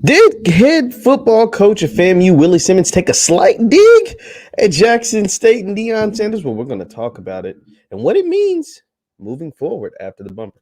Did head football coach of FAMU Willie Simmons take a slight dig at Jackson State and Deion Sanders? Well, we're going to talk about it and what it means moving forward after the bumper.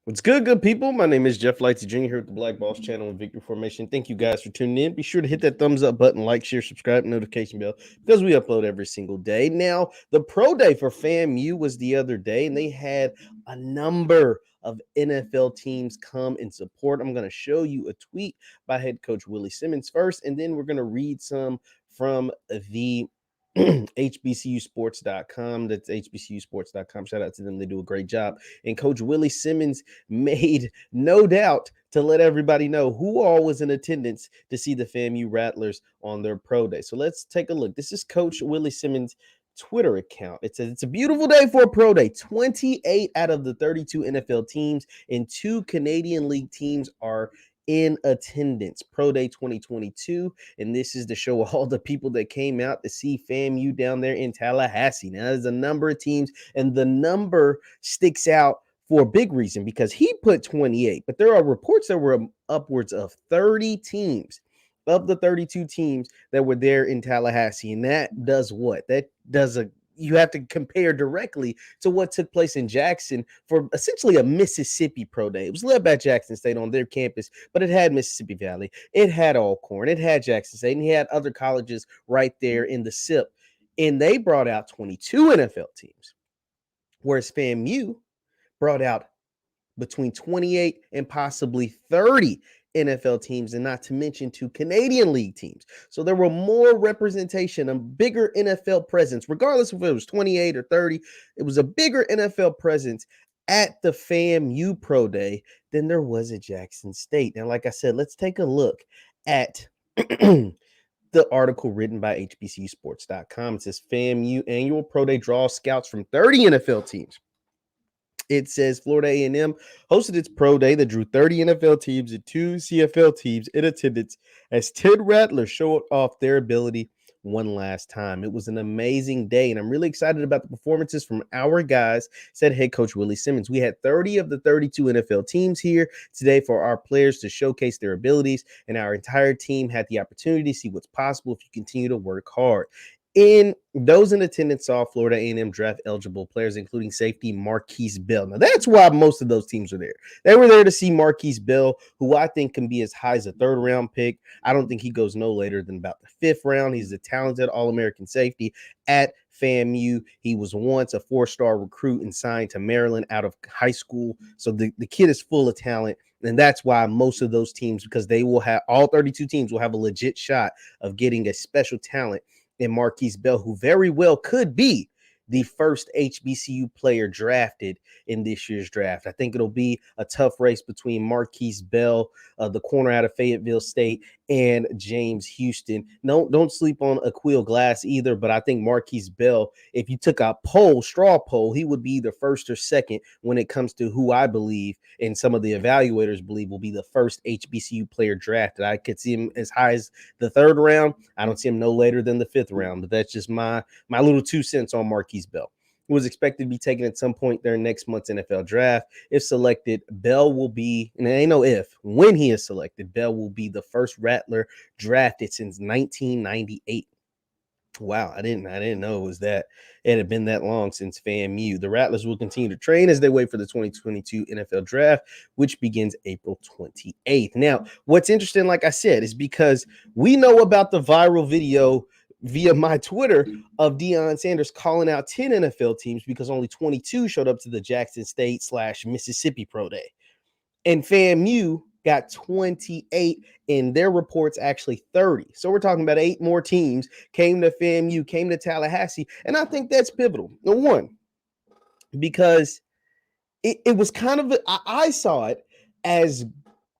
What's good people? My name is JeffLightsyJr here at the Black Boss channel and Victory Formation. Thank you guys for tuning in. Be sure to hit that thumbs up button, like, share, subscribe, notification bell because we upload every single day. Now, the pro day for FAMU was the other day, and they had a number of NFL teams come and support. I'm going to show you a tweet by head coach Willie Simmons first, and then we're going to read some from the HBCUsports.com. That's HBCUsports.com. Shout out to them. They do a great job. And Coach Willie Simmons made no doubt to let everybody know who all was in attendance to see the FAMU Rattlers on their pro day. So let's take a look. This is Coach Willie Simmons' Twitter account. It says it's a beautiful day for a pro day. 28 out of the 32 NFL teams and 2 Canadian League teams are in attendance. Pro Day 2022, and this is to show all the people that came out to see FAMU down there in Tallahassee. Now, there's a number of teams, and the number sticks out for a big reason because he put 28, but there are reports that were upwards of 30 teams of the 32 teams that were there in Tallahassee. And that does what? That does you have to compare directly to what took place in Jackson for essentially a Mississippi pro day. It was led by Jackson State on their campus, but it had Mississippi Valley, it had Alcorn, it had Jackson State, and he had other colleges right there in the SIP. And they brought out 22 NFL teams, whereas FAMU brought out between 28 and possibly 30 NFL teams, and not to mention 2 Canadian League teams. So there were more representation, a bigger NFL presence, regardless if it was 28 or 30. It was a bigger NFL presence at the FAMU Pro Day than there was at Jackson State. Now, like I said, let's take a look at the article written by HBCUsports.com. It says FAMU annual Pro Day draws scouts from 30 NFL teams. It says Florida A&M hosted its pro day that drew 30 NFL teams and 2 CFL teams in attendance as 10 Rattlers showed off their ability one last time. It was an amazing day, and I'm really excited about the performances from our guys, said head coach Willie Simmons. We had 30 of the 32 NFL teams here today for our players to showcase their abilities, and our entire team had the opportunity to see what's possible if you continue to work hard. In those in attendance saw Florida A&M draft eligible players, including safety Marquise Bell. Now, that's why most of those teams are there. They were there to see Marquise Bell, who I think can be as high as a 3rd round pick. I don't think he goes no later than about the 5th round. He's a talented All-American safety at FAMU. He was once a 4-star recruit and signed to Maryland out of high school. So the kid is full of talent. And that's why most of those teams, because they will have, all 32 teams will have a legit shot of getting a special talent in Marquise Bell, who very well could be the first HBCU player drafted in this year's draft. I think it'll be a tough race between Marquise Bell, the corner out of Fayetteville State, and James Houston. No, don't sleep on Aqeel Glass either, but I think Marquise Bell, if you took a straw poll, he would be either first or second when it comes to who I believe and some of the evaluators believe will be the first HBCU player drafted. I could see him as high as the 3rd round. I don't see him no later than the 5th round, but that's just my little 2 cents on Marquise Bell, who was expected to be taken at some point during next month's NFL draft. If selected, Bell will be, and it ain't no if, when he is selected, Bell will be the first Rattler drafted since 1998. Wow, I didn't know it had been that long since FAMU. The Rattlers will continue to train as they wait for the 2022 NFL draft, which begins April 28th. Now, what's interesting, like I said, is because we know about the viral video via my Twitter of Deion Sanders calling out 10 NFL teams because only 22 showed up to the Jackson State / Mississippi Pro Day. And FAMU got 28, and their reports actually 30. So we're talking about 8 more teams came to FAMU, came to Tallahassee. And I think that's pivotal. Number one, because it was kind of, I saw it as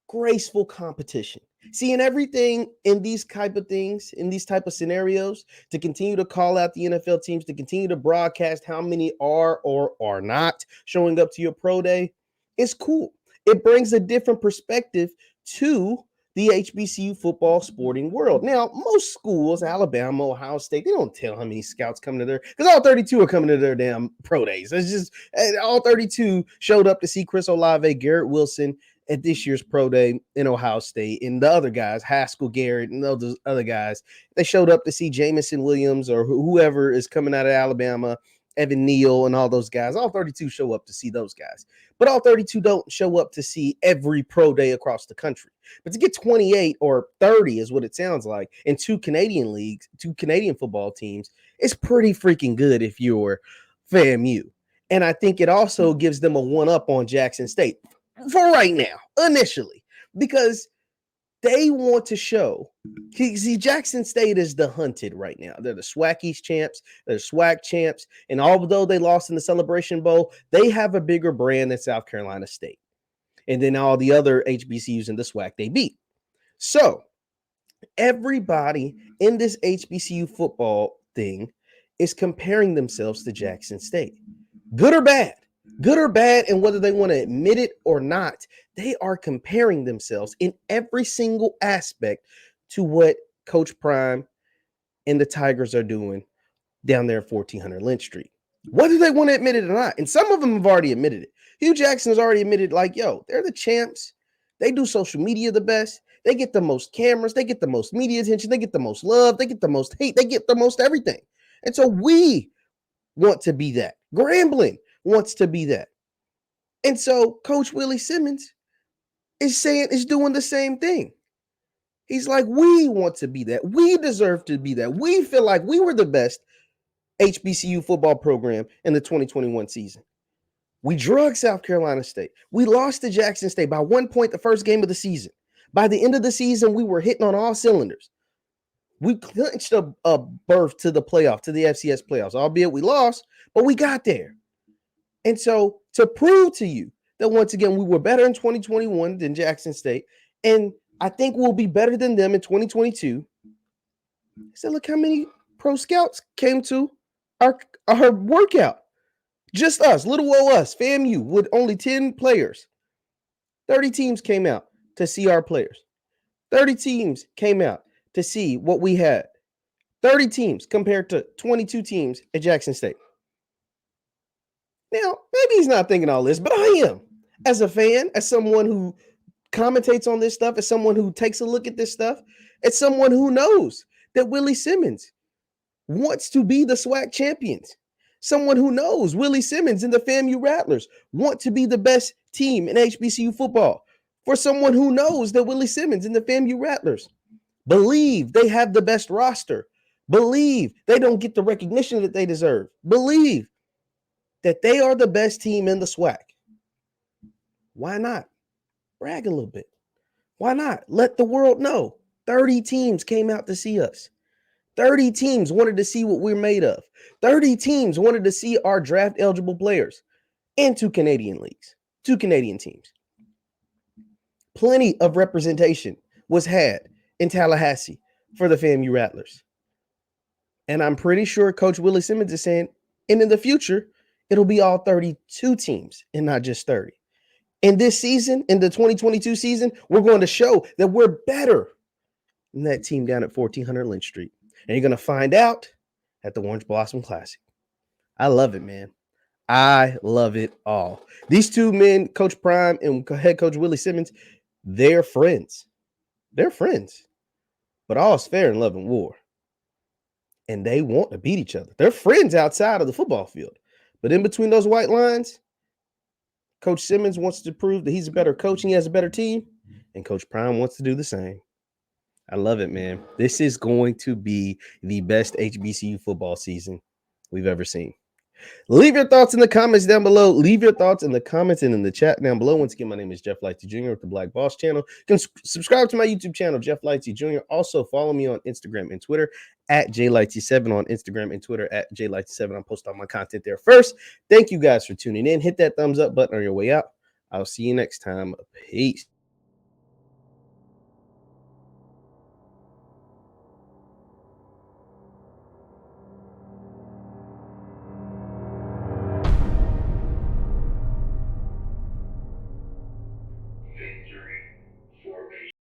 graceful competition. Seeing everything in these type of things, in these type of scenarios, to continue to call out the NFL teams, to continue to broadcast how many are or are not showing up to your pro day, it's cool. It brings a different perspective to the HBCU football sporting world. Now, most schools, Alabama, Ohio State, they don't tell how many scouts come to their, because all 32 are coming to their damn pro days. It's just all 32 showed up to see Chris Olave, Garrett Wilson at this year's pro day in Ohio State, and the other guys, Haskell, Garrett, and those other guys, they showed up to see Jamison Williams or whoever is coming out of Alabama, Evan Neal, and all those guys. All 32 show up to see those guys, but all 32 don't show up to see every pro day across the country. But to get 28 or 30 is what it sounds like in two Canadian leagues, two Canadian football teams, it's pretty freaking good if you're FAMU. And I think it also gives them a one-up on Jackson State for right now, initially, because they want to show. See, Jackson State is the hunted right now. They're the SWAC East champs. They're the SWAC champs. And although they lost in the Celebration Bowl, they have a bigger brand than South Carolina State. And then all the other HBCUs in the SWAC they beat. So everybody in this HBCU football thing is comparing themselves to Jackson State. Good or bad. Good or bad, and whether they want to admit it or not, they are comparing themselves in every single aspect to what Coach Prime and the Tigers are doing down there at 1400 Lynch Street. Whether they want to admit it or not, and some of them have already admitted it. Hugh Jackson has already admitted, like, yo, they're the champs. They do social media the best. They get the most cameras. They get the most media attention. They get the most love. They get the most hate. They get the most everything. And so we want to be that. Grambling wants to be that. And so Coach Willie Simmons is doing the same thing. He's like, we want to be that. We deserve to be that. We feel like we were the best HBCU football program in the 2021 season. We drugged South Carolina State. We lost to Jackson State by 1 point the first game of the season. By the end of the season, we were hitting on all cylinders. We clinched a berth to the playoff, to the FCS playoffs, albeit we lost, but we got there. And so to prove to you that, once again, we were better in 2021 than Jackson State, and I think we'll be better than them in 2022. I said, look how many pro scouts came to our workout. Just us, little old us, FAMU, with only 10 players. 30 teams came out to see our players. 30 teams came out to see what we had. 30 teams compared to 22 teams at Jackson State. Now, maybe he's not thinking all this, but I am. As a fan, as someone who commentates on this stuff, as someone who takes a look at this stuff, as someone who knows that Willie Simmons wants to be the SWAC champions. Someone who knows Willie Simmons and the FAMU Rattlers want to be the best team in HBCU football. For someone who knows that Willie Simmons and the FAMU Rattlers believe they have the best roster, believe they don't get the recognition that they deserve, believe that they are the best team in the SWAC. Why not brag a little bit? Why not let the world know? 30 teams came out to see us. 30 teams wanted to see what we're made of. 30 teams wanted to see our draft eligible players in two Canadian leagues, two Canadian teams. Plenty of representation was had in Tallahassee for the FAMU Rattlers. And I'm pretty sure Coach Willie Simmons is saying, and in the future, it'll be all 32 teams and not just 30. In this season, in the 2022 season, we're going to show that we're better than that team down at 1400 Lynch Street. And you're going to find out at the Orange Blossom Classic. I love it, man. I love it all. These two men, Coach Prime and head coach Willie Simmons, they're friends. They're friends. But all's fair in love and war. And they want to beat each other. They're friends outside of the football field. But in between those white lines, Coach Simmons wants to prove that he's a better coach and he has a better team. And Coach Prime wants to do the same. I love it, man. This is going to be the best HBCU football season we've ever seen. Leave your thoughts in the comments down below. Leave your thoughts in the comments and in the chat down below. Once again, my name is JeffLightsYJr with the Black Boss channel. You can subscribe to my YouTube channel, JeffLightsYJr. Also, follow me on Instagram and Twitter at JLightsy7 on Instagram and Twitter at JLightsy7. I'll post all my content there first. Thank you guys for tuning in. Hit that thumbs up button on your way out. I'll see you next time. Peace.